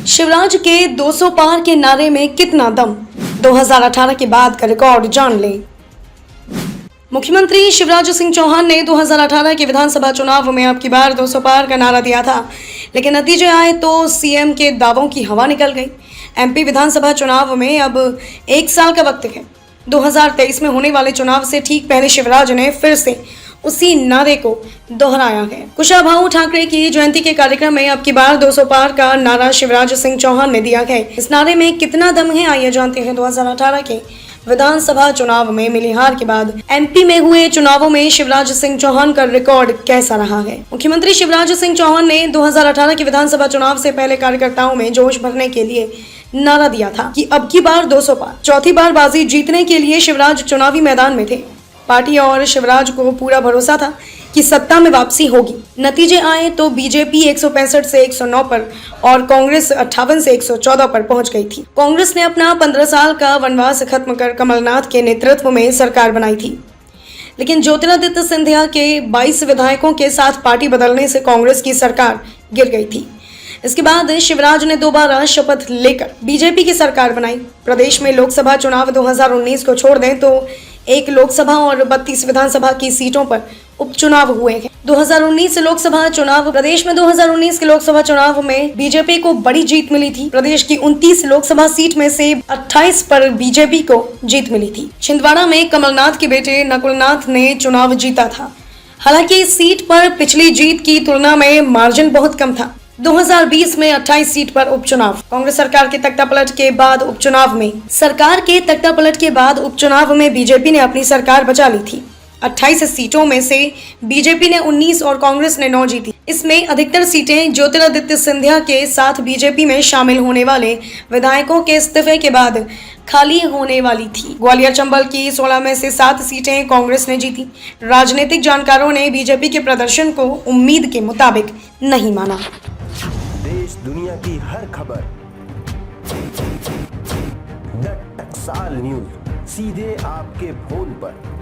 शिवराज के 200 पार के नारे में कितना दम, 2018 के बाद का रिकॉर्ड जान लें। मुख्यमंत्री शिवराज सिंह चौहान ने 2018 के विधानसभा चुनाव में अब की बार 200 पार का नारा दिया था, लेकिन नतीजे आए तो सीएम के दावों की हवा निकल गई। एमपी विधानसभा चुनाव में अब 1 साल का वक्त है। 2023 में होने वाले चुनाव से ठीक पहले शिवराज ने फिर से उसी नारे को दोहराया है। कुशाभाऊ ठाकरे की जयंती के कार्यक्रम में अब की बार 200 पार का नारा शिवराज सिंह चौहान ने दिया है। इस नारे में कितना दम है, आइए जानते हैं। 2018 के विधानसभा चुनाव में मिली हार के बाद एमपी में हुए चुनावों में शिवराज सिंह चौहान का रिकॉर्ड कैसा रहा है। मुख्यमंत्री शिवराज सिंह चौहान ने 2018 के विधानसभा चुनाव से पहले कार्यकर्ताओं में जोश भरने के लिए नारा दिया था कि अब की बार 200 पार। चौथी बार बाजी जीतने के लिए शिवराज चुनावी मैदान में थे। पार्टी और शिवराज को पूरा भरोसा था कि सत्ता में वापसी होगी। नतीजे आए तो बीजेपी 165 से 109 पर और कांग्रेस 58 से 114 पर पहुंच गई थी। कांग्रेस ने अपना 15 साल का वनवास खत्म कर कमलनाथ के नेतृत्व में सरकार बनाई थी, लेकिन ज्योतिरादित्य सिंधिया के 22 विधायकों के साथ पार्टी बदलने से कांग्रेस की सरकार गिर गई थी। इसके बाद शिवराज ने दोबारा शपथ लेकर बीजेपी की सरकार बनाई। प्रदेश में लोकसभा चुनाव 2019 को छोड़ दें तो 1 लोकसभा और 32 विधानसभा की सीटों पर उपचुनाव हुए हैं। 2019 लोकसभा चुनाव प्रदेश में 2019 के लोकसभा चुनाव में बीजेपी को बड़ी जीत मिली थी। प्रदेश की 29 लोकसभा सीट में से 28 पर बीजेपी को जीत मिली थी। छिंदवाड़ा में कमलनाथ के बेटे नकुलनाथ ने चुनाव जीता था। हालांकि इस सीट पर पिछली जीत की तुलना में मार्जिन बहुत कम था। 2020 में 28 सीट पर उपचुनाव। कांग्रेस सरकार के तख्तापलट के बाद उपचुनाव में बीजेपी ने अपनी सरकार बचा ली थी। 28 सीटों में से बीजेपी ने 19 और कांग्रेस ने 9 जीती। इसमें अधिकतर सीटें ज्योतिरादित्य सिंधिया के साथ बीजेपी में शामिल होने वाले विधायकों के इस्तीफे के बाद खाली होने वाली थी। ग्वालियर चंबल की 16 में से 7 सीटें कांग्रेस ने जीती। राजनीतिक जानकारों ने बीजेपी के प्रदर्शन को उम्मीद के मुताबिक नहीं माना। देश दुनिया की हर खबर द टकसाल न्यूज सीधे आपके फोन पर।